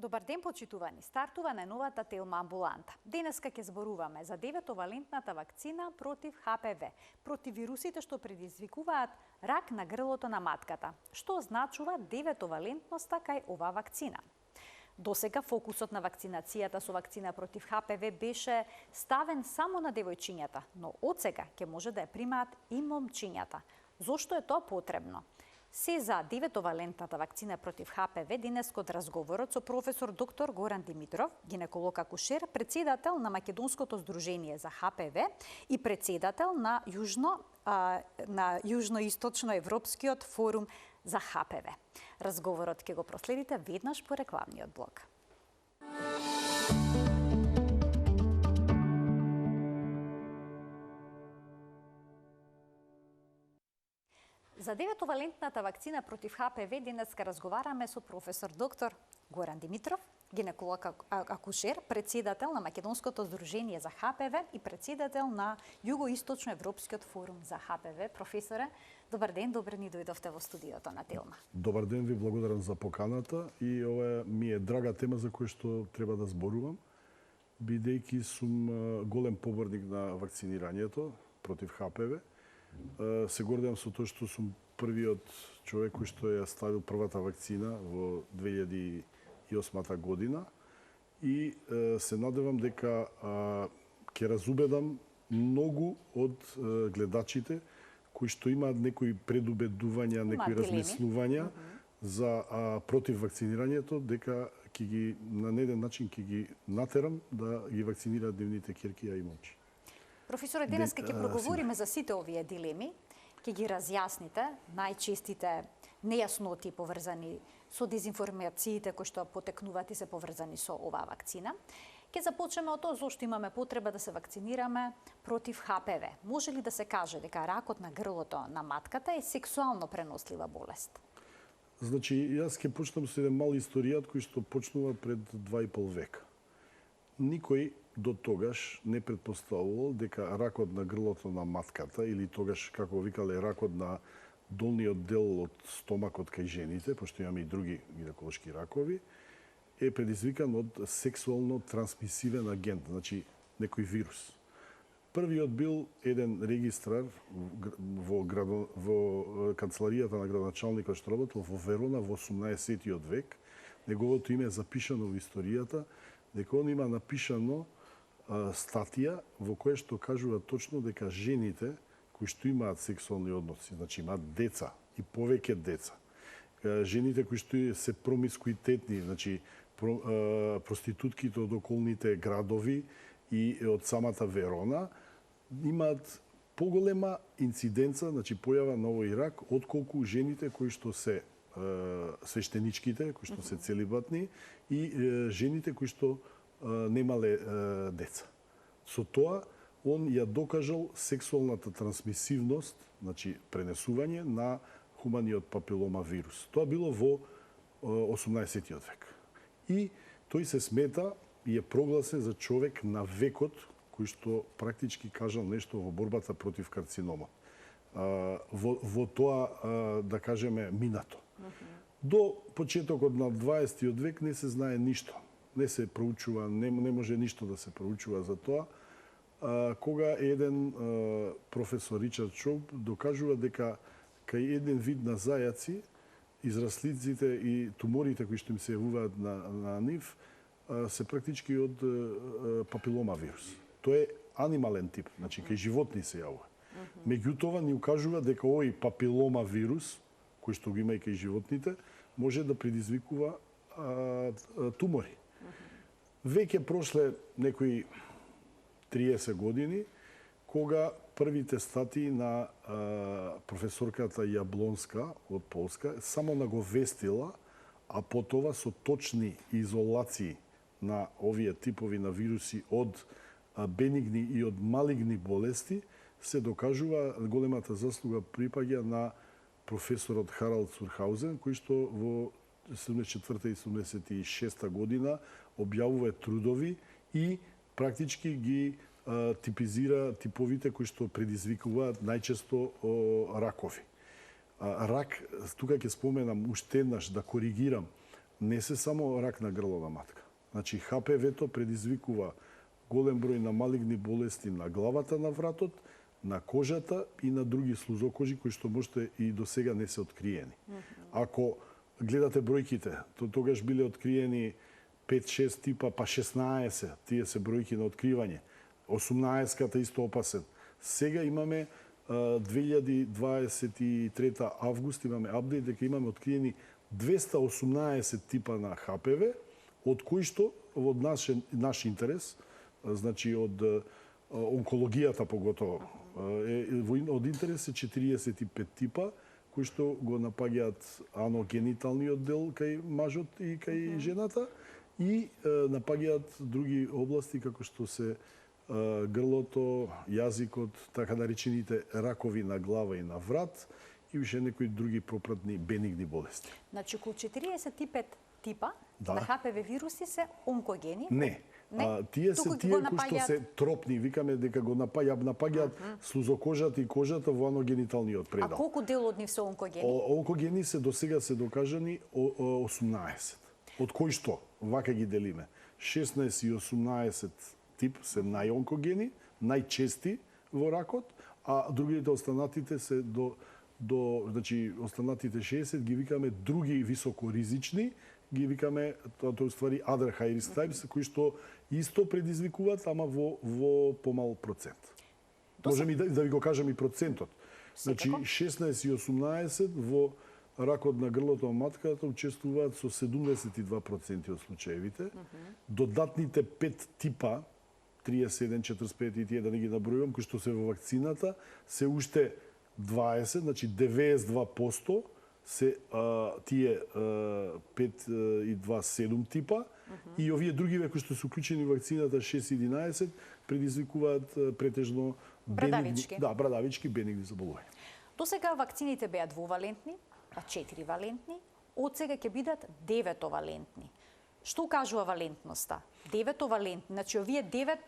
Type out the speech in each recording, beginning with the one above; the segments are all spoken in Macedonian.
Добар ден, почитувани. Стартува најновата Телма амбуланта. Денеска ќе зборуваме за 9-валентната вакцина против ХПВ, против вирусите што предизвикуваат рак на грлото на матката. Што значува 9-валентноста кај оваа вакцина? Досега фокусот на вакцинацијата со вакцина против ХПВ беше ставен само на девојчињата, но одсега ќе може да ја примаат и момчињата. Зошто е тоа потребно? Се за 9-валентната вакцина против ХПВ денескот разговорот со професор доктор Горан Димитров, гинеколог акушер, председател на Македонското здружение за ХПВ и председател на Јужно-источно-европскиот форум за ХПВ. Разговорот ќе го проследите веднаш по рекламниот блок. За 9-валентната вакцина против ХПВ денеска разговараме со професор доктор Горан Димитров, гинеколог акушер, председател на Македонското здружение за ХПВ и председател на Југоисточно-европскиот форум за ХПВ. Професоре, добар ден, добре ни дојдовте во студиото на Телма. Добар ден, ви благодарам за поканата и ова ми е драга тема за која што треба да зборувам, бидејќи сум голем поборник на вакцинирањето против ХПВ. Се гордеам со тоа што сум првиот човек кој што ја ставил првата вакцина во 2008 година и се надевам дека ќе разубедам многу од гледачите кои што имаат некои предубедувања, некои размислувања за против вакцинирањето, дека ќе ги на еден начин ќе ги натерам да ги вакцинираат нивните ќерки и момчи. Професоре, денеска ќе проговориме за сите овие дилеми, ќе ги разјасните најчестите нејасноти поврзани со дезинформациите кои што потекнуваат и се поврзани со оваа вакцина. Ќе започнеме од тоа зошто имаме потреба да се вакцинираме против ХПВ. Може ли да се каже дека ракот на грлото на матката е сексуално пренослива болест? Значи, јас ќе почнам со еден мал историјат кој што почнува пред 2,5 века. Никој до тогаш не предпоставувал дека ракот на грлото на матката или тогаш, како викале, ракот на долниот дел од стомакот кај жените, пошто имаме и други гинеколошки ракови, е предизвикан од сексуално трансмисивен агент, значи некој вирус. Првиот бил еден регистрар во канцеларијата на градоначалникот што работел во Верона во 18 век. Неговото име е запишано во историјата, дека он има напишано статија во која што кажува точно дека жените кои што имаат сексуални односи, значи имаат деца и повеќе деца, жените кои што се промискуитетни, значи проститутките од околните градови и од самата Верона, имаат поголема инциденца, значи појава на овој рак, отколку жените кои што се свештеничките, кои што се целибатни и жените кои што немале деца. Со тоа, он ја докажал сексуалната трансмисивност, значи пренесување на хуманиот папилома вирус. Тоа било во 18 век. И тој се смета и е прогласен за човек на векот, кој што практички кажал нешто во борбата против карциномот. Во тоа, да кажеме, минато. До почетокот на 20 век не се знае ништо. Не се проучува, не може ништо да се проучува за тоа. Кога еден професор Ричард Шоуп докажува дека кај еден вид на зајаци, израслиците и туморите кои што им се јавуваат на нив, се практички од папилома вирус. Тоа е анимален тип, значи кај животни се јавува. Меѓутоа ни укажува дека овој папилома вирус, кој што го има и кај животните, може да предизвикува тумори. Веќе прошле некои 30 години, кога првите статии на професорката Јаблонска од Полска само наговестила, а потоа со точни изолации на овие типови на вируси од бенигни и од малигни болести, се докажува големата заслуга припаѓа на професорот Харалд Сурхаузен, кој што во 74 и 76 година објавува трудови и практички ги типизира типовите кои што предизвикуваат најчесто ракови. Рак, тука ќе споменам уште еднаш да коригирам, не се само рак на грло на матка. Значи ХПВ-то предизвикува голем број на малигни болести на главата на вратот, на кожата и на други слузокожи кои што можете и до сега не се откриени. Ако гледате бројките, тогаш биле откриени 5-6 типа, па 16, тие се бројки на откривање. 18-ката исто опасен. Сега имаме 2023 август, имаме апдейт дека имаме откриени 218 типа на ХПВ, од кои што од наш интерес, значи од онкологијата поготово, од интерес е 45 типа, кои што го напаѓаат аногениталниот дел кај мажот и кај жената и напаѓаат други области како што се грлото, јазикот, така наречените ракови на глава и на врат и више некои други пропратни бенигни болести. Значи, околу 45 типа на ХПВ вируси се онкогени? Не. Тие се тие кои што се тропни, викаме дека го напаѓаат слузокожата и кожата во аногениталниот предел. А колку дел од нив се онкогени? Онкогени се досега се докажани 18. Од кои што вака ги делиме. 16 и 18 тип се најонкогени, најчести во ракот, а другите останатите се значи останатите 60 ги викаме други високоризични, ги викаме тоа уствари other high risk types, кои што исто предизвикуваат, ама во помал процент. Можем и да ви го кажам и процентот. Значи 16 и 18 во ракот на грлото на матката учествуваат со 72% од случаевите. Додатните 5 типа 37, 45 и тие да не ги набројувам, кои што се во вакцината, се уште 20, значи 92% се тие 5 и 2, 7 типа и овие другиве кои што се уклучени во вакцината 6 и 11 предизвикуваат претежно брадавички бенигни заболувања. До сега вакцините беа двовалентни, па 4 валентни, од сега ќе бидат 9 валентни. Што кажува валентноста? 9 валентни, значи овие 9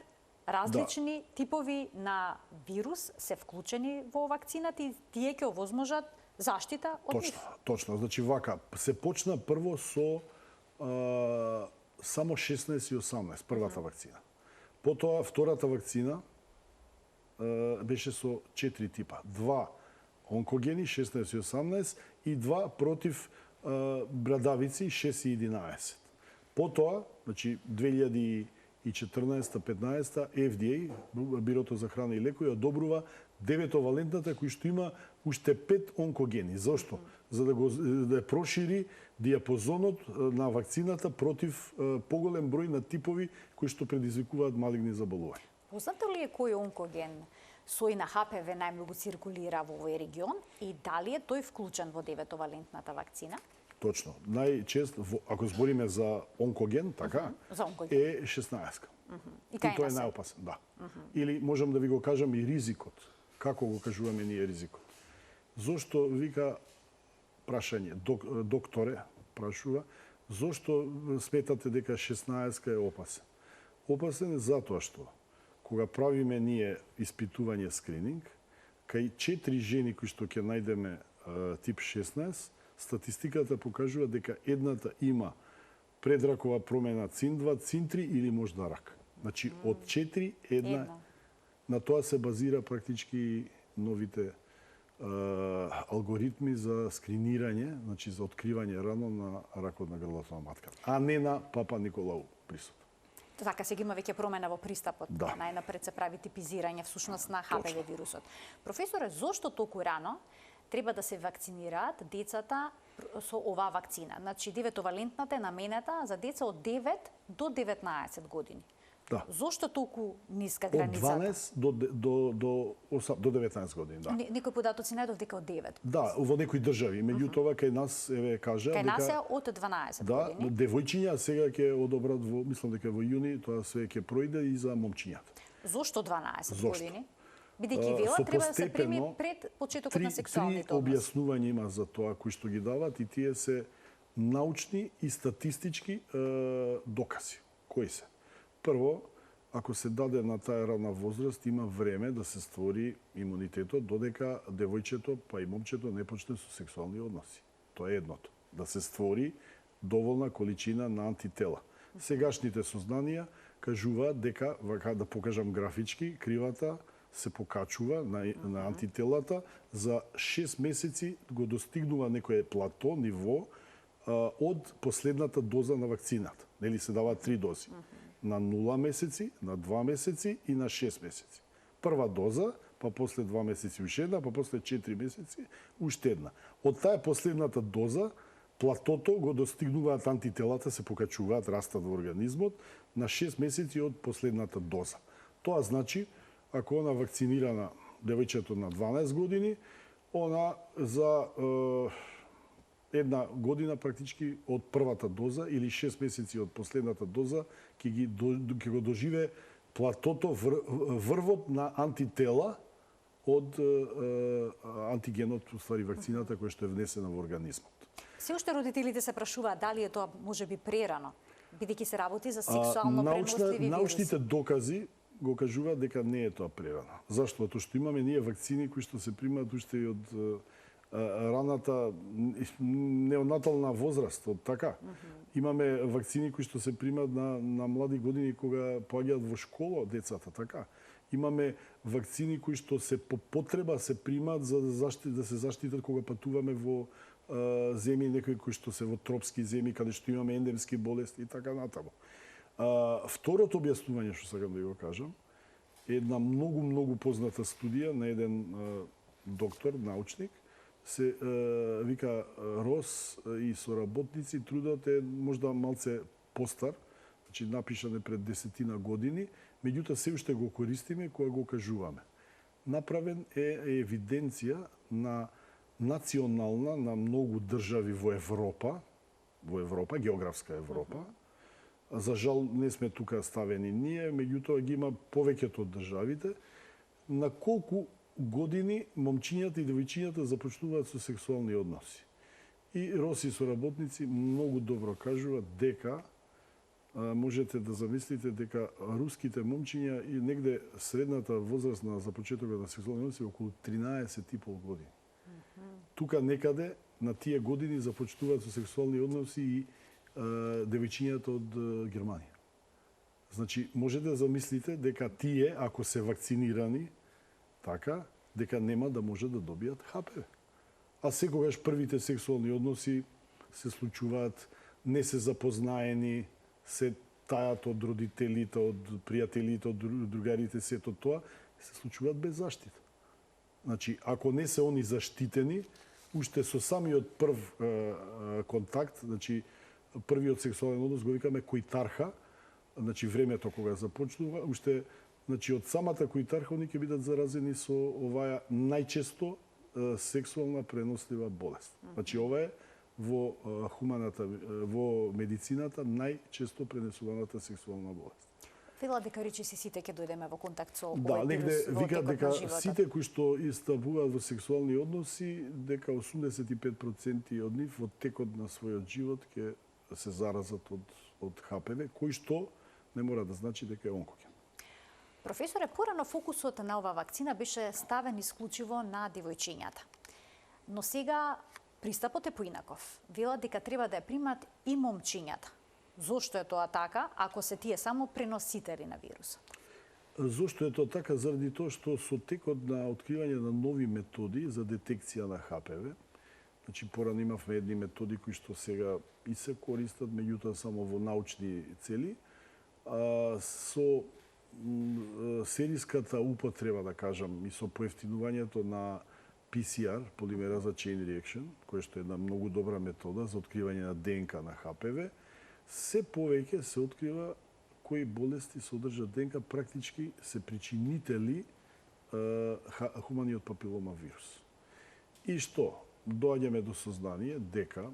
различни типови на вирус се вклучени во вакцината и тие ќе овозможат заштита од нив. Точно. Значи вака, се почна прво со само 16 и 18, првата вакцина. Потоа втората вакцина беше со 4 типа. 2 онкогени, 16 и 18, и 2 против брадавици, 6 и 11. Потоа, значи 2014-15 FDA, Бирото за храна и лекови, одобрува 9-валентната кој што има уште 5 онкогени. Зошто? За да прошири диапазонот на вакцината против поголем број на типови кои што предизвикуваат малигни заболувања. Познато ли е кој онкоген сој на ХПВ најмногу циркулира во овој регион и дали е тој вклучен во 9-валентната вакцина? Точно. Најчест, ако збориме за онкоген, така, е 16. И тој е најопасен, да. Или можам да ви го кажам и ризикот. Како го кажуваме ние ризикот? Зошто, вика, прашање, докторе, прашува, зошто сметате дека 16 е опасен? Опасен е затоа што, кога правиме ние испитување скрининг, кај 4 жени кои што ќе најдеме тип 16, статистиката покажува дека едната има предракова промена цин-2, цин-3 или можда рак. Значи, од 4, една. На тоа се базира практички новите алгоритми за скринирање, значи за откривање рано на ракот на грлото на матката, а не на Папа Николау присуд. Така, сега има веќе промена во пристапот. Да. Најнапред се прави типизирање всушност на ХПВ вирусот. Професоре, зошто толку рано треба да се вакцинираат децата со оваа вакцина? Значи, 9-валентната е наменета за деца од 9 до 19 години. Да. Зошто толку ниска границата? Од 12 до 19 години, да. Некои податоци најдов дека од 9. Да, во некои држави. Меѓутоа, кај нас, еве, кажа... Кај нас е од 12 години. Да, девојчиња сега ќе одобрат, мислам дека во јуни, тоа све ќе пројде и за момчињата. Зошто 12 години? Бидејќи вела треба да се прими пред почетокот на сексуалните односи. Три објаснувања има за тоа кои што ги дават и тие се научни и статистички докази. Кои се? Прво, ако се даде на таа рана возраст, има време да се створи имунитетот додека девојчето па и момчето не почне со сексуални односи. Тоа е едното. Да се створи доволна количина на антитела. Сегашните сознанија кажуваат дека, вака да покажам графички, кривата се покачува на антителата, за 6 месеци го достигнува некое плато, ниво, од последната доза на вакцината. Нели се даваат 3 дози. На 0 месеци, на 2 месеци и на 6 месеци. Прва доза, па после 2 месеци уште една, па после 4 месеци уште една. Од таа последната доза, платото го достигнуваат антителата, се покачуваат, растат во организмот на 6 месеци од последната доза. Тоа значи, ако она вакцинирана девојчето на 12 години, она за една година практички од првата доза или 6 месеци од последната доза ќе го доживе платото, врвот на антитела од антигенот, уствари вакцината која што е внесена во организмот. Се уште родителите се прашуваат дали е тоа можеби прерано, бидејќи се работи за сексуално преносливи вируси. Научните докази го кажуваат дека не е тоа прерано. Зашто? Тоа што имаме ние вакцини кои што се примаат уште и од раната неонатална возраст, од така. Имаме вакцини кои што се примаат на млади години кога поаѓаат во школа децата, така. Имаме вакцини кои што се по потреба се примаат за да се заштитат кога патуваме во земји некои кои што се во тропски земји каде што имаме ендемски болести и така натаму. Второто објаснување што сакам да го кажам е една многу позната студија на еден доктор, научник, се вика Рос и соработници, трудот е можда малце постар, значи напишан е пред 10 години, меѓутоа се уште го користиме кога го кажуваме. Направен е евиденција на национална на многу држави во Европа, географска Европа. За жал не сме тука ставени ние, меѓутоа ги има повеќето од државите, на колку години момчињата и девојчињата започнуваат со сексуални односи. И Роси соработници многу добро кажуваат дека можете да замислите дека руските момчиња и негде средната возраст на започетокот на сексуални односи е околу 13,5 години. Тука некаде на тие години започнуваат со сексуални односи и девојчињата од Германија. Значи, можете да замислите дека тие, ако се вакцинирани, така, дека нема да може да добијат ХПВ. А секогаш првите сексуални односи се случуваат, не се запознаени, се тајат од родителите, од пријателите, од другарите, сето тоа, се случуваат без заштита. Значи, ако не се они заштитени, уште со самиот прв контакт, значи, првиот сексуален однос го викаме којтарха, значи времето кога започнува, уште значи од самата којтарха они ќе бидат заразени со оваа најчесто сексуална пренослива болест. Значи ова е во медицината најчесто пренесуваната сексуална болест. Велат дека речиси сите ќе дојдеме во контакт со овој Да, негде вирус во викаат текот дека на животот. сите кои што истапуваат во сексуални односи, дека 85% од нив во текот на својот живот ќе се заразат од ХПВ, кој што не мора да значи дека е онкоген. Професоре, порано фокусот на оваа вакцина беше ставен исклучиво на девојчињата. Но сега пристапот е поинаков. Велат дека треба да ја примат и момчињата. Зошто е тоа така, ако се тие само преносители на вирусот? Зошто е тоа така? Заради тоа што со текот на откривање на нови методи за детекција на ХПВ, значи порано имавме едни методи кои што сега и се користат, меѓутоа само во научни цели, со сериската употреба, да кажам, и со поевтинувањето на PCR, полимераза chain reaction, која што е една многу добра метода за откривање на ДНК на ХПВ, се повеќе се открива кои болести содржат ДНК, практички се причинители хуманиот папилома вирус. И што? Доаѓаме до сознание дека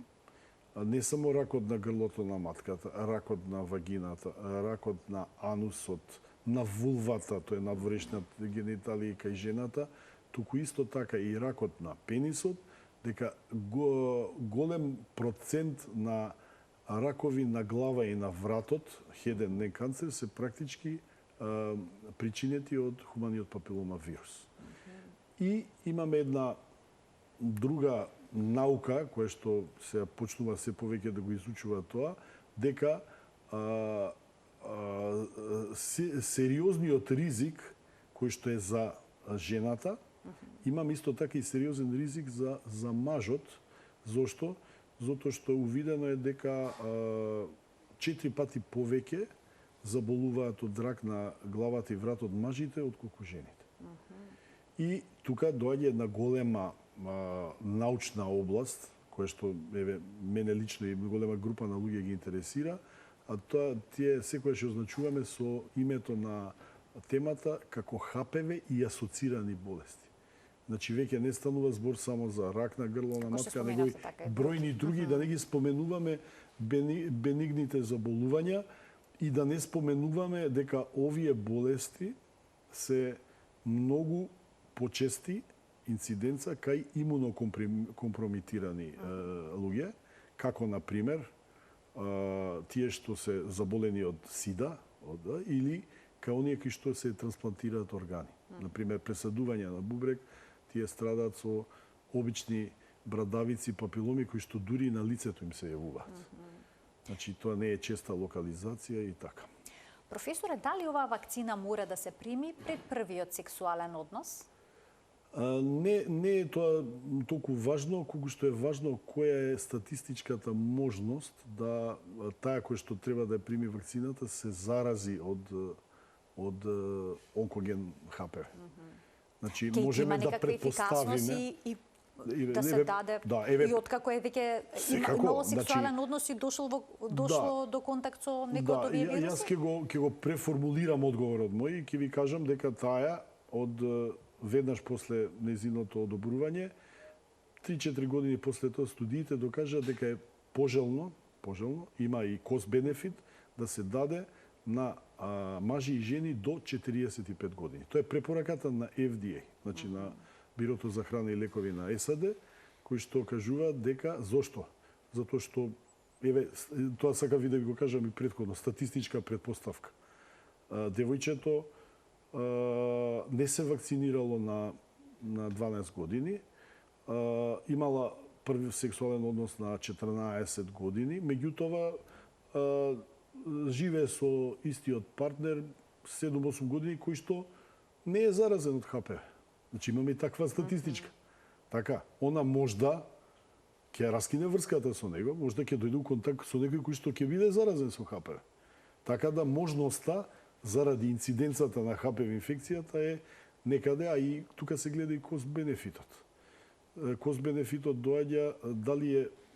не само ракот на грлото на матката, ракот на вагината, ракот на анусот, на вулвата, тоа е надворешната гениталија кај жената, туку исто така и ракот на пенисот, дека голем процент на ракови на глава и на вратот, head and neck cancer, се практички причинети од хуманиот папилома вирус. И имаме една друга наука, која што се почнува се повеќе да го изучува тоа, дека сериозниот ризик кој што е за жената, имам исто така и сериозен ризик за мажот. Зошто? Затоа што увидено е дека 4 пати повеќе заболуваат од рак на главата и вратот мажите отколку жените. И тука доаѓа една голема научна област, која што мене лично и голема група на луѓе ги интересира, а тоа тие секогаш означуваме со името на темата како ХПВ и асоцирани болести. Значи веќе не станува збор само за рак на грло, на матка, него и бројни други, да не ги споменуваме бенигните заболувања и да не споменуваме дека овие болести се многу почести инциденца кај имунокомпромитирани луѓе, како на пример тие што се заболени од СИДА или кај оние кои што се трансплантираат органи. На пример пресадување на бубрек, тие страдаат со обични брадавици, папиломи кои што дури на лицето им се јавуваат. Значи тоа не е честа локализација и така. Професоре, дали оваа вакцина мора да се прими пред првиот сексуален однос? Не е тоа толку важно, колку што е важно која е статистичката можност да таа која што треба да ја прими вакцината се зарази од онкоген ХПВ. Значи можеме да претпоставиме и да се даде и откако е веќе имало сексуален однос и дошло до контакт со некој од овие вируси? Јас ќе го преформулирам одговорот мој и ќе ви кажам дека таа од веднаш после незиното одобрување, 3-4 години после тоа студиите докажа дека е пожелно, има и кост бенефит да се даде на мажи и жени до 45 години. Тоа е препораката на FDA, значи на Бирото за храна и лекови на САД, кои што кажуваат дека зошто? Затоа што тоа сакав и да ви го кажам и претходно, статистичка предпоставка. Девојчето не се вакцинирало на 12 години, имала први сексуален однос на 14 години, меѓутоа живее со истиот партнер 7-8 години, кој што не е заразен од ХПВ. Значи имаме и таква статистичка. Така, она можда ќе раскине врската со него, можда ќе дојде у контакт со некој кој што ќе биде заразен со ХПВ. Така да можноста заради инциденцата на ХПВ инфекцијата е некаде, а и тука се гледа и кост-бенефитот. Кост-бенефитот доаѓа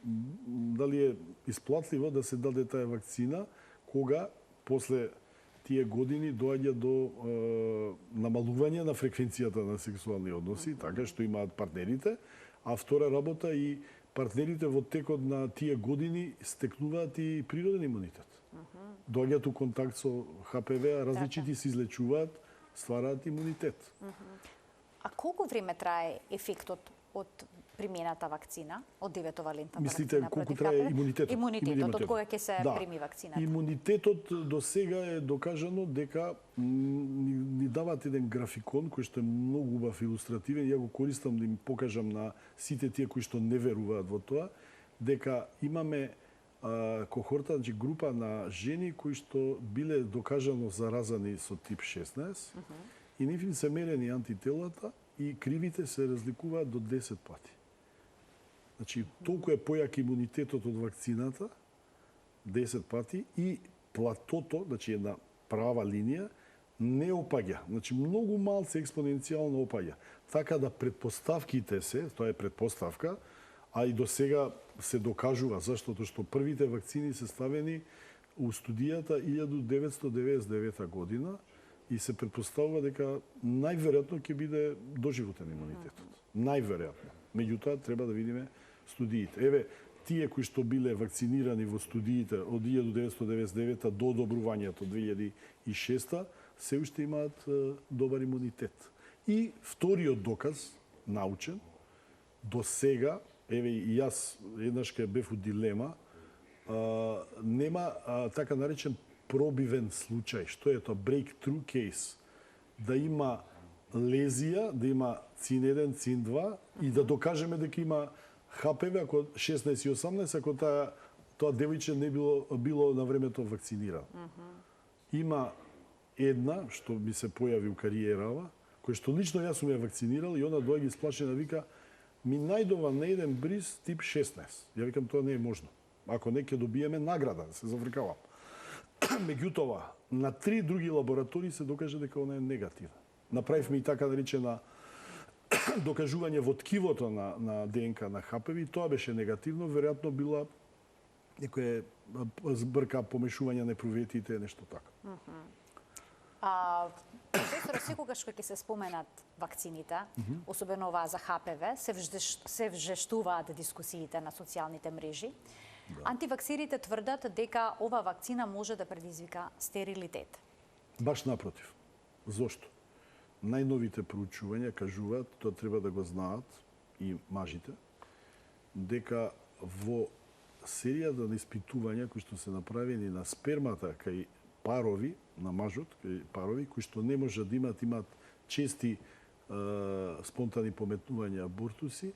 дали е исплатливо да се даде таа вакцина, кога после тие години доаѓа до намалување на фреквенцијата на сексуални односи, така што имаат партнерите, а втора работа и партнерите во текот на тие години стекнуваат и природен имунитет. Доаѓаат у контакт со ХПВ, а различити се излечуваат, ствараат имунитет. А колку време трае ефектот од примената вакцина, од 9-валентната вакцина? Мислите колку трае имунитетот? Имунитетот, од кога ќе се прими вакцината? Имунитетот до сега е докажано дека ни дават еден графикон кој што е многу убав илустративен, ја го користам да им покажам на сите тие кои што не веруваат во тоа, дека имаме кохорта, значи група на жени кои што биле докажано заразани со тип 16 и нив се мерени антителата и кривите се разликуваат до 10 пати. Значи, толку е појак имунитетот од вакцината, 10 пати, и платото, значи една права линија, не опаѓа. Значи, многу малце експоненцијално опаѓа. Така да предпоставките се, тоа е предпоставка, а и до сега се докажува, заштото што првите вакцини се ставени у студијата 1999 година и се предпоставува дека најверојатно ќе биде доживотен имунитетот. Најверојатно. Меѓутоа, треба да видиме студиите. Еве, тие кои што биле вакцинирани во студиите од 1999 до одобрувањето 2006 се уште имаат добар имунитет. И вториот доказ, научен, до сега, еве и јас еднаш кај бев у дилема, нема така наречен пробивен случај. Што е тоа? Breakthrough case. Да има лезија, да има цин 1, цин 2 и да докажеме дека има ХПВ ако 16 и 18 ако тоа девојче не било на времето вакцинирано. Има една што ми се појави у кариерава, кој што лично јас сум ја вакцинирал и она доаѓа исплашена вика ми најдова на еден бриз тип 16. Ја викам тоа не е можно. Ако не ќе добиеме награда, се завркавам. Меѓутоа, на 3 други лаборатории се докаже дека она е негативна. Направивме и така наречена докажување во ткивото на ДНК на ХПВ и тоа беше негативно, веројатно била некоја збрка, помешување на епроветите, нешто така. Професор, секогаш кога ќе се споменат вакцините, особено оваа за ХПВ, се вжештуваат дискусиите на социјалните мрежи. Антиваксирите тврдат дека ова вакцина може да предизвика стерилитет. Баш напротив. Зошто? Најновите проучувања кажуваат, тоа треба да го знаат и мажите, дека во серијата на испитувања кои што се направени на спермата кај парови, на мажот, кај парови, кои што не можат да имат чести спонтани пометнувања абортуси,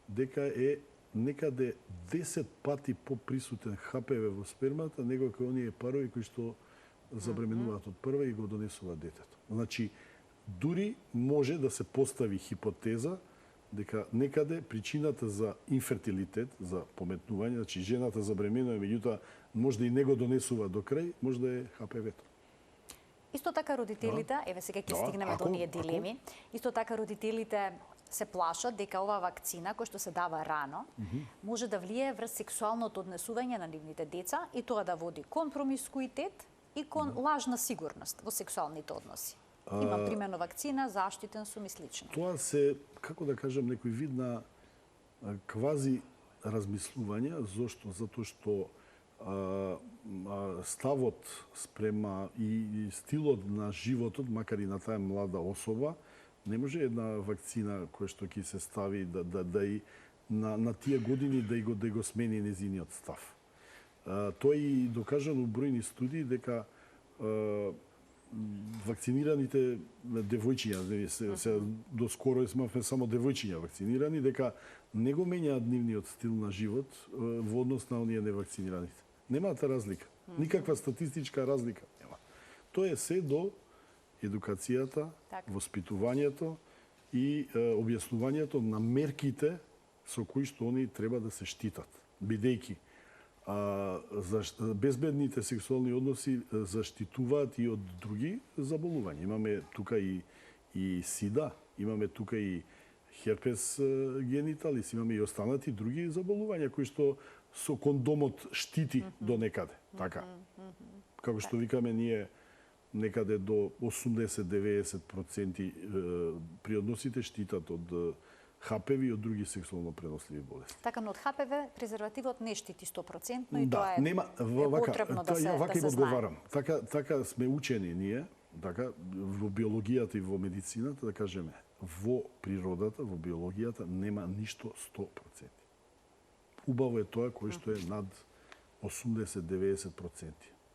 дека е некаде 10 пати поприсутен ХПВ во спермата него кај оние парови кои што забременуваат од прва и го донесуваат детето. Значи, дури може да се постави хипотеза дека некаде причината за инфертилитет, за пометнување, значи жената забременува, меѓутоа може да и не го донесува до крај, може да е ХПВ-то. Исто така родителите, еве сега ќе стигнеме до оние дилеми, исто така родителите се плашат дека ова вакцина, која што се дава рано, може да влие врз сексуалното однесување на нивните деца и тоа да води кон промискуитет и кон лажна сигурност во сексуалните односи. Имам примерно вакцина, заштитен сум и слично. Тоа се, како да кажам, некој вид на квази размислување, зошто? Затоа што ставот спрема и стилот на животот, макар и на таа млада особа, не може една вакцина која што ќе се стави да и на тие години да го смени незиниот став. Тоа и докажано у бројни студии дека вакцинираните девојчиња, се доскоро имавме само девојчиња вакцинирани, дека не го менјаат нивниот стил на живот во однос на оние невакцинираните. Немаат разлика. Никаква статистичка разлика нема. Тоа е се до едукацијата, воспитувањето и објаснувањето на мерките со кои што они треба да се штитат, бидејќи безбедните сексуални односи заштитуваат и од други заболувања. Имаме тука и сида, имаме тука и херпес гениталис, имаме и останати други заболувања кои што со кондомот штити до некаде. Така. Како што викаме ние некаде до 80-90% при односите штитат од ХПВ и од други сексуално преносливи болести. Така, но од ХПВ презервативот не штити 100%, и тоа е потребно да се им знае. одговарам. Така сме учени ние, така во биологијата и во медицината, да кажеме, во природата, во биологијата нема ништо 100%. Убаво е тоа кој што е над 80-90%.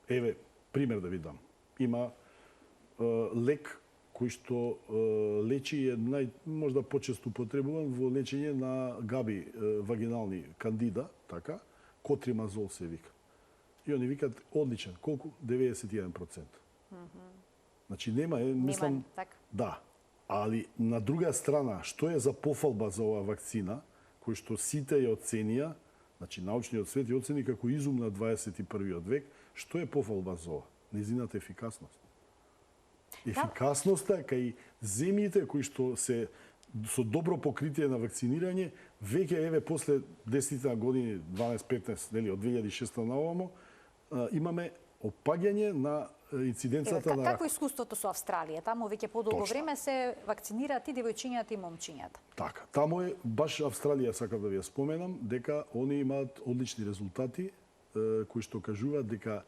Еве, пример да ви дам. Има лек кој што лечи е можда почесто употребуван во лечење на габи вагинални кандида, така, котримазол се вика. И они викаат одличен, колку? 91%. Значи нема, мислам, да. Али на друга страна, што е за пофалба за оваа вакцина, кој што сите ја оценија, значи научниот свет ја оцени како изум на 21. век, што е пофалба за ова? Незината ефикасност. Ефикасноста кај земјите кои што се со добро покритие на вакцинирање, веќе еве после 10 години, 12-15, нели, од 2006 наовамо, имаме опаѓање на инциденцата на рак. Како искуството со Австралија? Таму веќе подолго време се вакцинираат и девојчињата и момчињата. Така, таму е баш Австралија, сакам да ви ја споменам, дека они имаат одлични резултати кои што кажуваат дека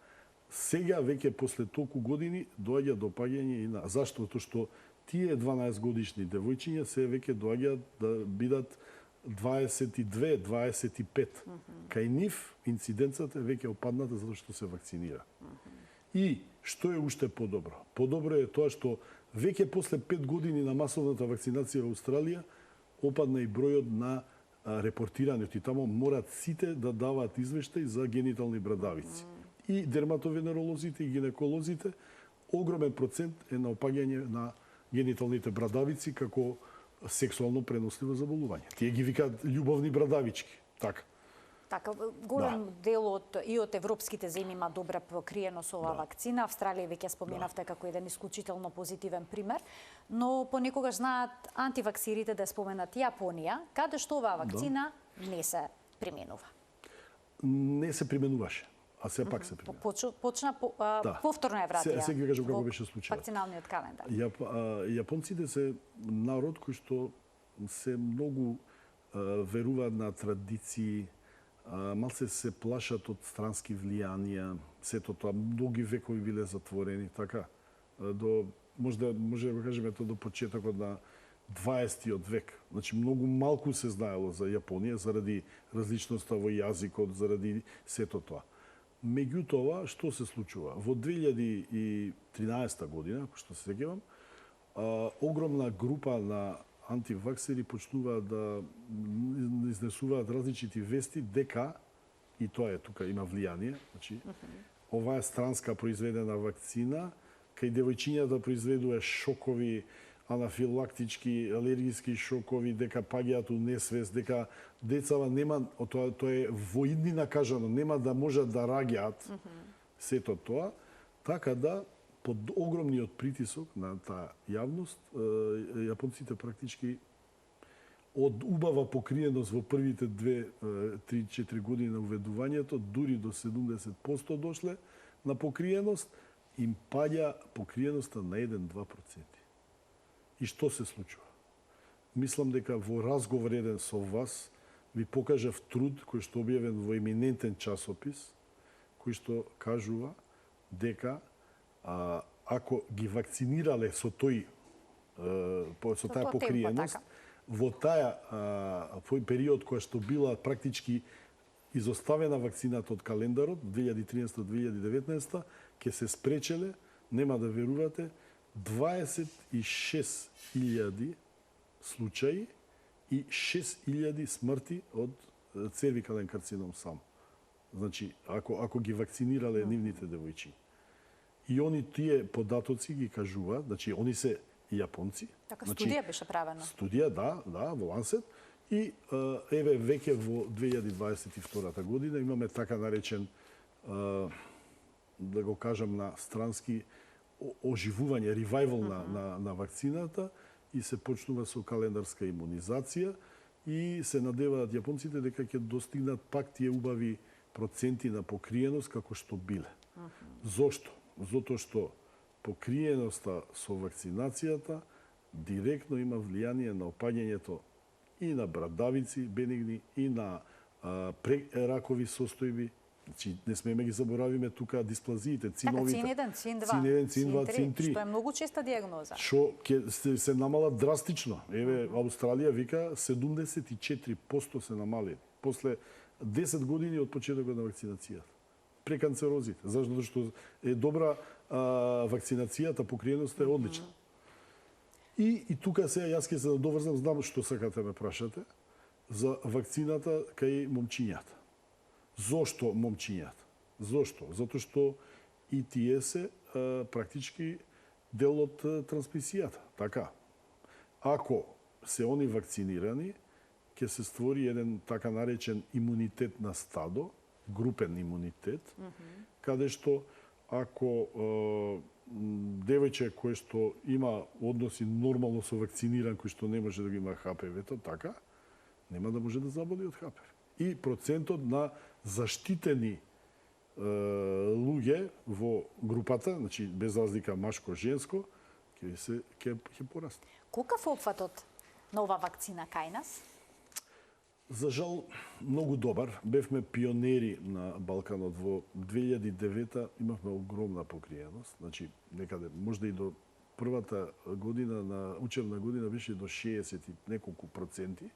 сега веќе после толку години доаѓа до опаѓање и на зашто? Затоа што тие 12 годишни девојчиња се веќе доаѓаат да бидат 22-25. Кај нив инциденцата е веќе опадната затоа што се вакцинира. И што е уште подобро? Подобро е тоа што веќе после 5 години на масовната вакцинација во Австралија опадна и бројот на репортирани од тамо, морат сите да даваат извештај за генитални брадавици. И дерматовенеролозите и гинеколозите, огромен процент е на опаѓање на гениталните брадавици како сексуално преносливо заболување. Тие ги викаат љубовни брадавички. Така. Така, голем дел од европските земји има добра покриеност со оваа вакцина. Австралија веќе споменавте како еден исклучително позитивен пример, но понекогаш знаат антиваксирите да споменат Јапонија, каде што оваа вакцина не се применува. Не се применуваше, а се пак се применува. Почна повторно ја вратија. Сега ви кажам како беше случајот. Вакциналниот календар. Јапонците се народ кој што се многу веруваат на традиции, малце се плашат од странски влијанија, сето тоа, многи векови биле затворени, така, може да го кажеме тоа до почетокот на 20-тиот век. Значи, многу малку се знаело за Јапонија, заради различноста во јазикот, заради сето тоа. Меѓутоа, што се случува? Во 2013 година, што се сеќавам, огромна група на антиваксери почнуваат да изнесуваат различити вести дека, и тоа е тука има влијание, значи, ова е странска произведена вакцина, кај девојчињата произведува шокови, анафилактички, алергиски шокови, дека паѓаат у несвест, дека децава нема, тоа е во иднина кажано, нема да можат да раѓаат сето тоа, така да под огромниот притисок на таа јавност, јапонците практички од убава покриеност во првите 2-3-4 години на уведувањето, дури до 70% дошле на покриеност, им паѓа покриеноста на 1-2%. И што се случува? Мислам дека во разговор еден со вас ви покажав труд кој што објавен во еминентен часопис, кој што кажува дека ако ги вакцинирале со таа покриеност, во тој период кој што била практички изоставена вакцината од календарот 2013-2019, ќе се спречеле, нема да верувате, 26.000 случаи и 6.000 смрти од цервикален карцином сам. Значи, ако ги вакцинирале нивните девојчиња. И они тие податоци ги кажуваат, значи они се јапонци. Така, студија беше правена. Студија, да, во Лансет. И еве веќе во 2022 година имаме така наречен, да го кажам на странски, оживување, ревајвал на вакцината и се почнува со календарска имунизација и се надеваат јапонците дека ќе достигнат пак тие убави проценти на покриеност како што биле. Зошто? Затоа што покриеноста со вакцинацијата директно има влијание на опаѓањето и на брадавици бенигни, и на ракови состојби. Значи, не смеме ги заборавиме тука дисплазиите, циновите. Цин 1, цин 2, цин 2, цин 3. Што е многу честа диагноза. Што ќе се намалат драстично. Еве, Австралија вика 74% се намалени. После 10 години од почетокот на вакцинацијата. Преканцерозите. Зашто што е добра вакцинацијата, покриеноста е одлична. И тука сега јас ќе се доврзам, знам што сакате ме прашате, за вакцината кај момчињата. Зошто момчињата? Зошто? Затоа што и тие се практички дел од трансмисијата. Така. Ако се они вакцинирани, ќе се створи еден така наречен имунитет на стадо, групен имунитет, каде што ако девојче кој што има односи нормално со вакциниран, кој што не може да го има ХПВ-то, така, нема да може да заболи од ХПВ. И процентот на заштитени луѓе во групата, значи без разлика машко-женско, ќе порасне. Колкав опфатот на ова вакцина кај нас? За жал, многу добар. Бевме пионери на Балканот. Во 2009 имавме огромна покриеност. Значи, некаде, можда и до првата година, на учебна година, беше до 60 и неколку проценти.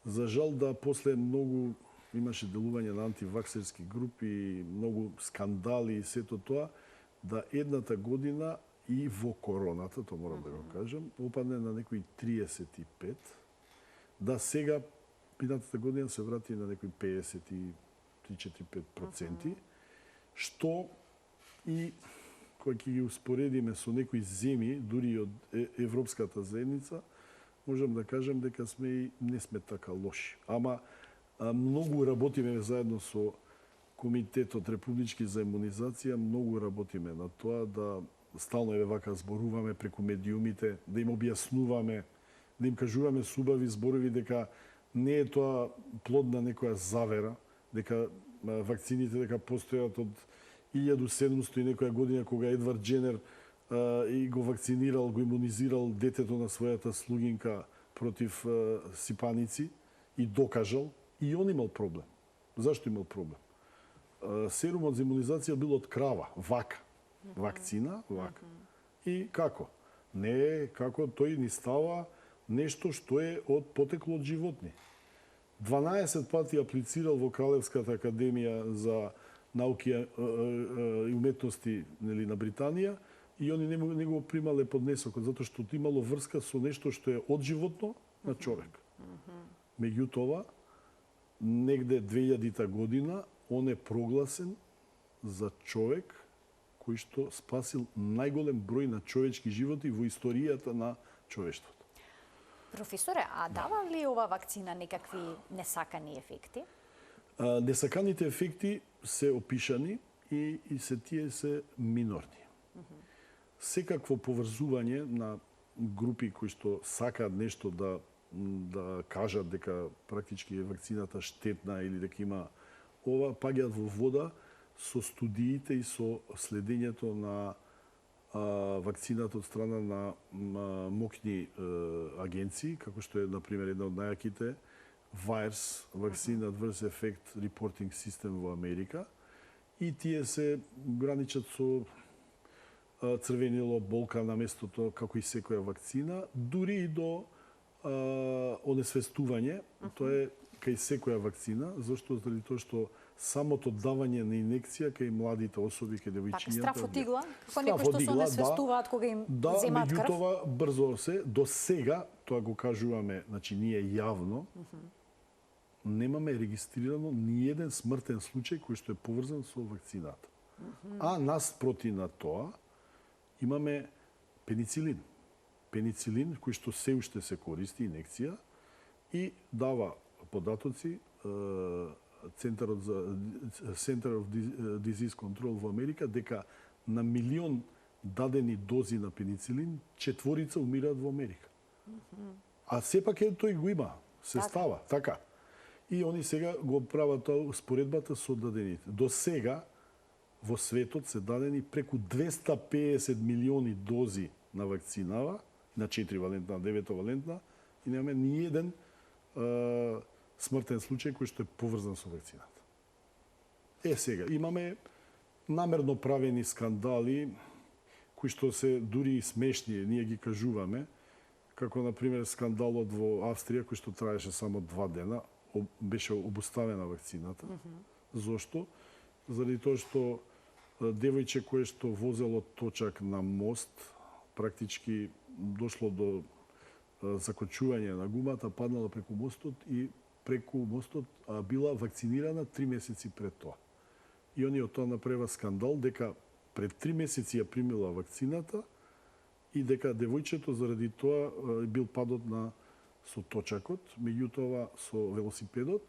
За жал, да после многу имаше делување на антиваксерски групи, многу скандали и сето тоа, да едната година и во короната, тоа морам да го кажам, опадне на некои 35, да сега минатата година се врати на некои 53-4-5%, што и кога ќе ги успоредиме со некои земји, дури и од Европската заедница, можам да кажем дека не сме така лоши. Ама многу работиме заедно со Комитетот Републички за имунизација, многу работиме на тоа да стално вака зборуваме преку медиумите, да им објаснуваме, да им кажуваме со убави зборови дека не е тоа плод на некоја завера, дека вакцините дека постојат од 1700 и некоја година кога Едвард Дженер и го вакцинирал, го имунизирал детето на својата слугинка против сипаници и докажал, и он имал проблем. Зашто имал проблем? Серумот за имунизација бил од крава, вака. Вакцина, вака. И како? Не е како тој ни става нешто што е од потекло од животни. 12 пати аплицирал во Кралевската академија за науки и уметности на Британија и они не го примале поднесокот затоа што имало врска со нешто што е од животно на човек. Меѓутоа, негде 2000 година он е прогласен за човек кој што спасил најголем број на човечки животи во историјата на човештвото. Професоре, а дава ли ова вакцина некакви несакани ефекти? Несаканите ефекти се опишани и тие се минорни. Секакво поврзување на групи кои што сакаат нешто да кажат дека практички е вакцината штетна или дека има ова, паѓаат во вода со студиите и со следењето на вакцината од страна на мокни агенции, како што е, например, една од најаките, VAERS, Vaccine Adverse Effect Reporting System во Америка, и тие се граничат со црвенило, болка на местото, како и секоја вакцина, дури и до онесвестување, тоа е кај секоја вакцина, зашто заради тоа што самото давање на инекција кај младите особи, кај девојчињата. Така, страфотигла, како некои што се онесвестуваат кога им земаат крв. Да, меѓутоа брзо се, до сега, тоа го кажуваме, значи ние јавно, немаме регистрирано ни еден смртен случај кој што е поврзан со вакцината. А наспроти на тоа, имаме пеницилин. Пеницилин, кој што се уште се користи, инекција, и дава податоци Center of Disease Control во Америка, дека на 1.000.000 дадени дози на пеницилин, 4 умираат во Америка. А сепак тој го има, се става, така. И они сега го прават тоа споредбата со дадените. До сега во светот се дадени преку 250 милиони дози на вакцинава, на 4-валентна, на 9-валентна, и немаме ни еден смртен случај кој што е поврзан со вакцината. Сега, имаме намерно правени скандали, кои што се дури и смешни, ние ги кажуваме, како, например, скандалот во Австрија, кој што траеше само 2 дена, беше обуставена вакцината. Зошто? Заради тоа што девојче кое што возело точак на мост, практички дошло до закочување на гумата, паднала преку мостот и преку мостот била вакцинирана 3 месеци пред тоа. И они од тоа направила скандал дека пред 3 месеци ја примила вакцината и дека девојчето заради тоа бил падот со точакот, меѓутоа со велосипедот,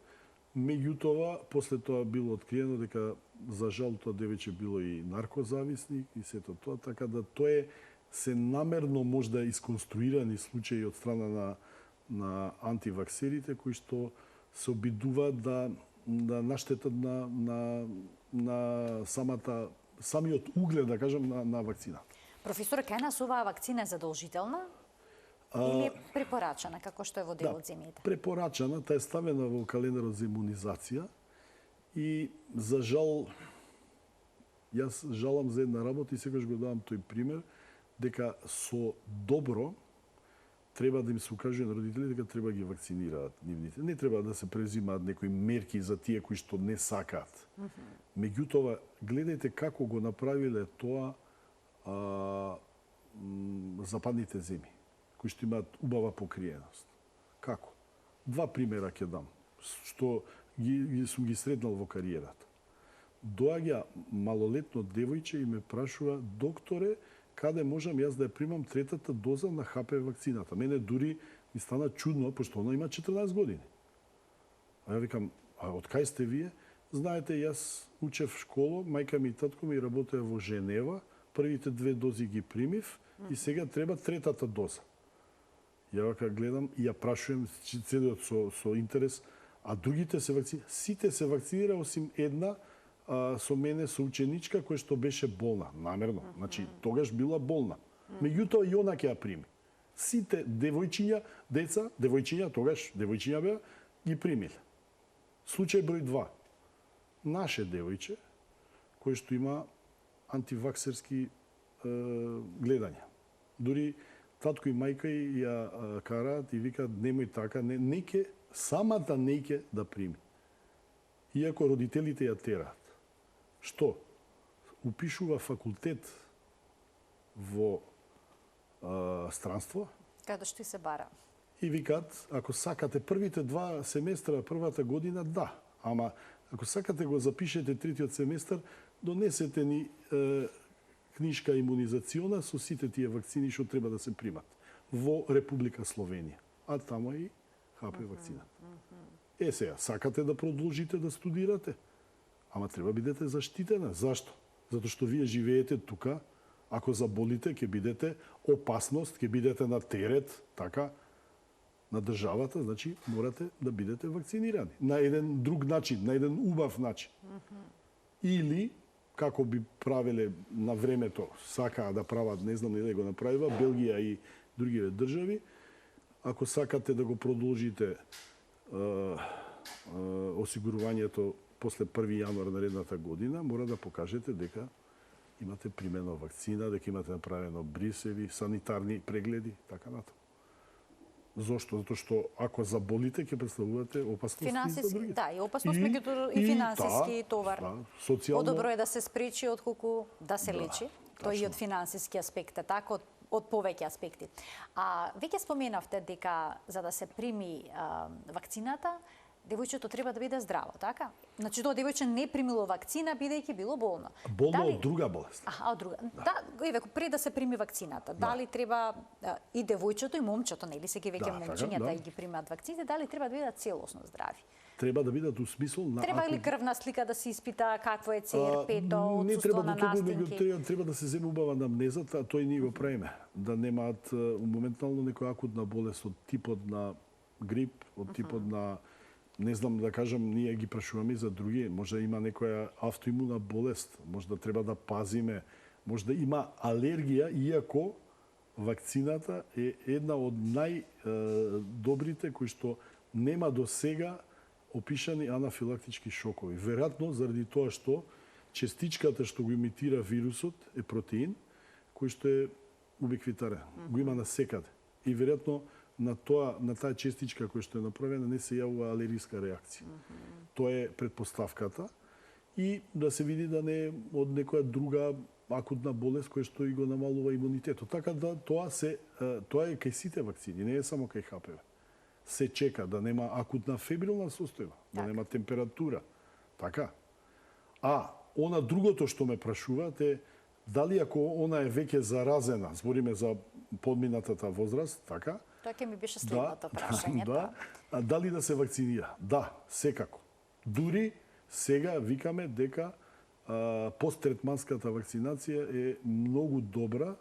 меѓутоа после тоа било откриено дека за жал тоа девојче било и наркозависник и сето тоа, така да тоа се намерно можда исконструирани случаи од страна на антиваксерите кои што се обидуваат да наштетат на самиот углед, да кажем, на вакцината. Професоре, кај нас оваа вакцина е задолжителна или препорачана, како што е во дел од земјите? Препорачана, таа е ставена во календарот за имунизација и за жал, јас жалам за една работа и секогаш го давам тој пример, дека со добро треба да им се укажува на родителите дека треба ги вакцинираат нивните. Не треба да се презимаат некои мерки за тие кои што не сакаат. Меѓутоа, гледајте како го направиле тоа западните земји, кои што имаат убава покриеност. Како? 2 примера ќе дам. што сум ги сретнал во кариерата. Доаѓа малолетно девојче и ме прашува: докторе, каде можам јас да ја примам третата доза на ХПВ вакцината? Мене дури ми стана чудно, пошто она има 14 години. А ја викам: а од кај сте вие? Знаете, јас учев школа, мајка ми и татко ми работеа во Женева, првите 2 дози ги примив и сега треба третата доза. Ја вака гледам и ја прашувам, седеот со интерес, а другите се вакцинира? Сите се вакцинира осим една, со мене со ученичка која што беше болна, намерно. Значи, тогаш била болна. Меѓутоа и она ќе ја прими. Сите девојчиња, деца, девојчиња, тогаш девојчиња беа, ги примиле. Случај број 2. Наше девојче, кој што има антиваксерски гледања. Дури татко и мајка ја караат и викаат: немој така, неќе, самата неќе да прими. Иако родителите ја тераат. Што? Упишува факултет во странство. Каде што и се бара. И викаат: ако сакате првите 2 семестра, првата година, да. Ама ако сакате го запишете третиот семестар, донесете ни книжка имунизациона со сите тие вакцини што треба да се примат во Република Словенија. А тамо и ХПВ вакцина. Сега, сакате да продолжите да студирате, ама треба бидете заштитена. Зашто? Затоа што вие живеете тука, ако заболите, ќе бидете опасност, ќе бидете на терет, така, на државата, значи морате да бидете вакцинирани. На еден друг начин, на еден убав начин. Или, како би правеле на времето, сакаа да прават, не знам дали го направива, Белгија и другиве држави, ако сакате да го продолжите осигурувањето после 1 јануар наредната година, мора да покажете дека имате примено вакцина, дека имате направено брисеви, санитарни прегледи, така натаму. Зошто? Затоа што ако заболите, ќе представувате опасност и за другите. Да, и опасност, меѓутоа и финансиски товар. Да, социјално. Подобро е да се спречи отколку да се лечи. Тоа и од финансиски аспект, така, од повеќе аспекти. А веќе споменавте дека за да се прими вакцината, девојчето треба да биде здраво, така? Значи, тоа девојче не примило вакцина бидејќи било болно. Болно од друга болест. Од друга. Да, еве, пред да се прими вакцината, дали треба и девојчето и момчето, нели се ги веќе момчињата и ги примаат вакцините, дали треба да бидат целосно здрави? Треба да бидат у смисол на... Треба ли крвна слика да се испита какво е ЦРП-то, отсуство на настинки? Треба да се земе убава анамнезата, а тој ние го правиме. Да немаат моментално некоја акутна болест од типот на грип, од типот на, не знам да кажам, ние ги прашуваме за други, може да има некоја автоимуна болест, може да треба да пазиме, може да има алергија, иако вакцината е една од најдобрите кои што нема до сега опишани анафилактички шокови. Веројатно заради тоа што частичката што го имитира вирусот е протеин, кој што е убиквитарен, го има насекаде. И веројатно на таа частичка која што е направена не се јавува алергиска реакција. Тоа е предпоставката и да се види да не е од некоја друга акутна болест која што и го намалува имунитетот. Така да тоа е кај сите вакцини, не е само кај ХПВ. Се чека да нема акутна фебрилна состојба, да нема температура. Така. А она другото што ме прашуваат е дали ако она е веќе заразена, збориме за подминатата возраст, така? Тоа ќе ми беше следното прашање. Да, дали да се вакцинира? Да, секако. Дури сега викаме дека посттретманската вакцинација е многу добра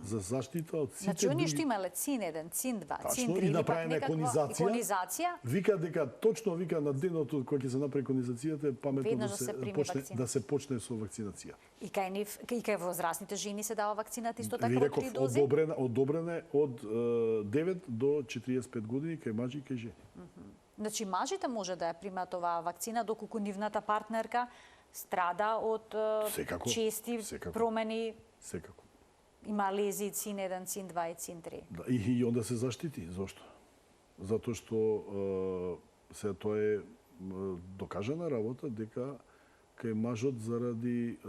за заштита од сите други. Значи, оние што имале цин 1, цин 2, цин 3, и направена конизација, вика дека точно на денот кога ќе се направи конизацијата е паметно да се почне со вакцинација. И кај возрастните жени се дава вакцината исто така од 3 дози? Одобрена е од 9 до 45 години кај мажи и кај жени. Значи, мажите може да ја примаат оваа вакцина доколку нивната партнерка страда од чести промени. Секако. Има лези цин 1, цин 2 и цин 3. Да, и онда се заштити. Зошто? Затоа што се тоа е докажана работа дека кај мажот заради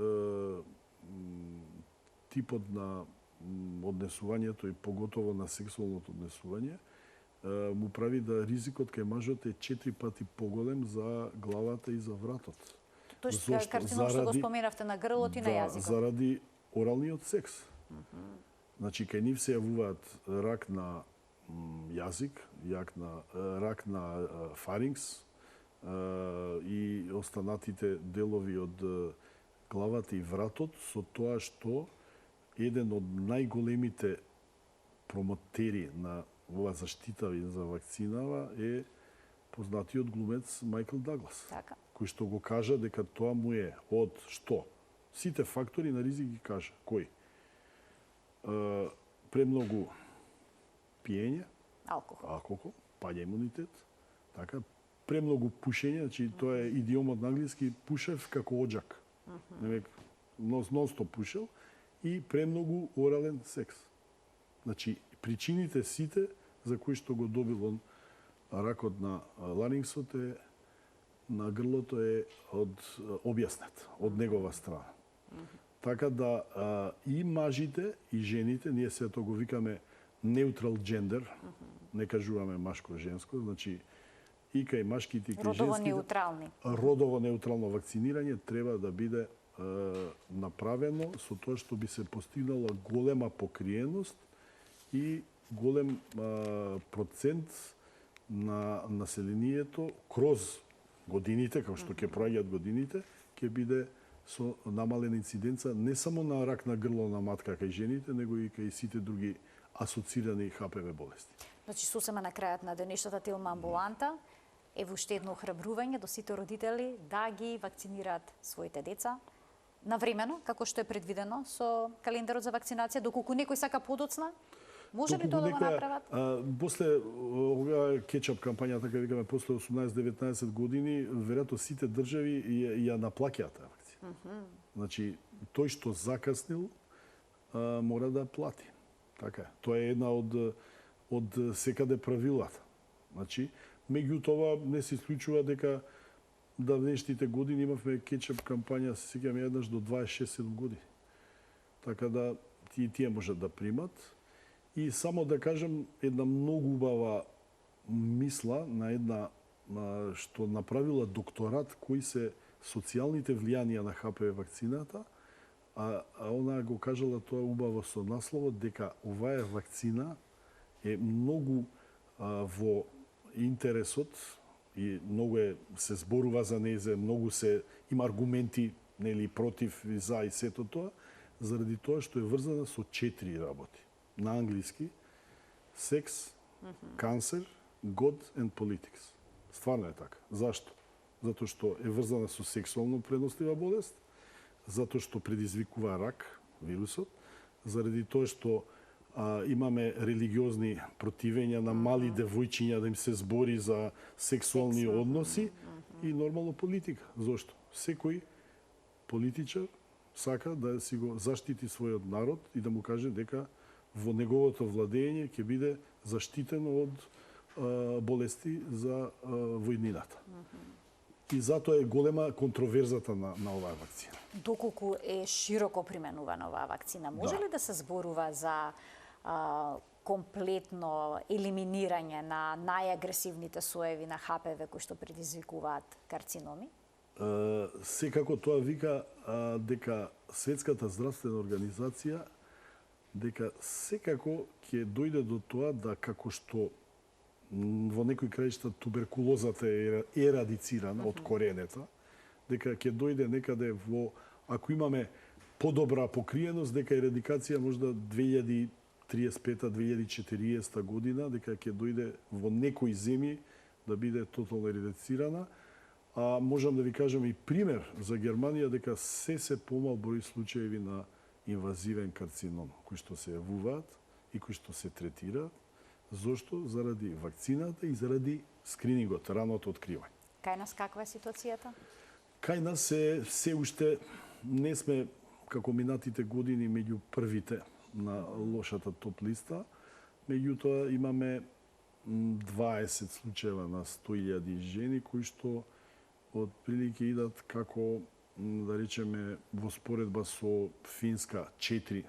типот на однесувањето и поготово на сексуалното однесување, му прави да ризикот кај мажот е 4 пати поголем за главата и за вратот. Тоест, карцином што го споменавте на грлот и на јазикот. Заради оралниот секс. Значи, кај нив се јавуваат рак на јазик, рак на фарингс и останатите делови од главата и вратот, со тоа што еден од најголемите промотери на ова заштита за вакцинава е познатиот глумец Майкл Даглас. Така. Кој што го кажа дека тоа му е од што? Сите фактори на ризик ги кажа. Кој? Премногу пиење, алкохол, паѓа имунитет, така, премногу пушење, значи тоа е идиомот на англиски, пушев како оџак. Non-стоп пушел и премногу орален секс. Значи, причините сите за кои што го добил он ракот на ларингсот е на грлото е објаснет од негова страна. Така да и мажите и жените, ние се тоа го викаме неутрал джендер, не кажуваме машко-женско, значи и кај машките и кај женските родово неутрално вакцинирање треба да биде направено со тоа што би се постигнала голема покриеност и голем процент на населението кроз годините, како што ќе проаѓаат годините, ќе биде со намалена инциденца не само на рак на грло на матка кај жените, него и кај сите други асоцирани ХПВ болести. Значи, сосема на крајот на денешната Телма амбуланта, ево уште едно охрабрување до сите родители да ги вакцинираат своите деца навремено, како што е предвидено со календарот за вакцинација, доколку некој сака подоцна. Може ли тоа да го направат? После оваа кетчап кампањата, така викаме, после 18-19 години, веројатно сите држави ја наплаќаат таа вакцина. Значи, тој што закаснил мора да плати. Така е. Тоа е една од секаде правилата. Значи, меѓутоа не се исклучува дека давнешните години имавме кетчап кампања, се сеќавам еднаш до 26-7 години. Така да тие можат да примат. И само да кажам една многу убава мисла на една што направила докторат кои се социјалните влијанија на ХПВ вакцината, а она го кажала тоа убаво со насловот дека оваа вакцина е многу во интересот и многу се зборува за незе, многу има аргументи нели против и за и сето тоа, заради тоа што е врзана со 4 работи. На англиски секс, cancer, God and politics. Стварно е така. Зашто? Затоа што е врзана со сексуално пренослива болест, затоа што предизвикува рак, вирусот, заради тоа што имаме религиозни противења на мали девојчиња да им се збори за сексуални односи и нормално политика. Зошто? Секој политичар сака да си го заштити својот народ и да му каже дека во неговото владење ќе биде заштитено од болести за војнината. И затоа е голема контроверзата на оваа вакцина. Доколку е широко применувана оваа вакцина, може ли да се зборува за комплетно елиминирање на најагресивните соеви на ХПВ кои што предизвикуваат карциноми? Секако тоа вика дека Светската здравствена организација дека секако ќе дојде до тоа да како што во некои краишта туберкулозата е ерадицирана од коренета, дека ќе дојде некаде во, ако имаме подобра покриеност, дека ерадикација можда 2035-2040 година, дека ќе дојде во некои земји да биде тотално ерадицирана. А можам да ви кажам и пример за Германија, дека се помал број случаеви на инвазивен карцином, кои што се јавуваат и кои што се третираат. Зошто? Заради вакцината и заради скринингот, раното откривање. Кај нас каква е ситуацијата? Кај нас се уште не сме, како минатите години, меѓу првите на лошата топ листа. Меѓутоа имаме 20 случаева на 100.000 жени кои што од прилики идат како, да речеме, во споредба со Финска 4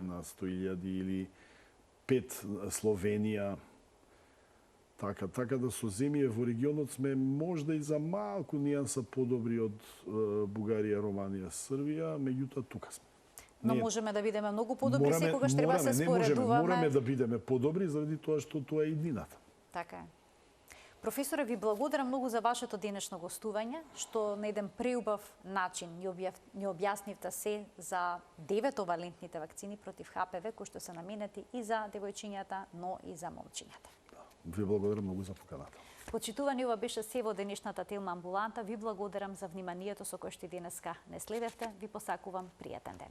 на 100.000 или 5 Словенија, Така да со земје во регионот сме можда и за малку нијанса подобри од Бугарија, Романија, Србија, меѓутоа тука сме. Но можеме да бидеме многу подобри, секогаш треба да се споредуваме. Мораме да бидеме подобри заради тоа што тоа е иднината. Така е. Професоре, ви благодарам многу за вашето денешно гостување, што на еден преубав начин ни објаснивте се за 9-валентните вакцини против ХПВ, кои што се наменети и за девојчињата, но и за момчињата. Ви благодарам многу за поканата. Почитувани, ова беше се во денешната Телма амбуланта. Ви благодарам за вниманието со кое што денеска не следевте. Ви посакувам пријатен ден.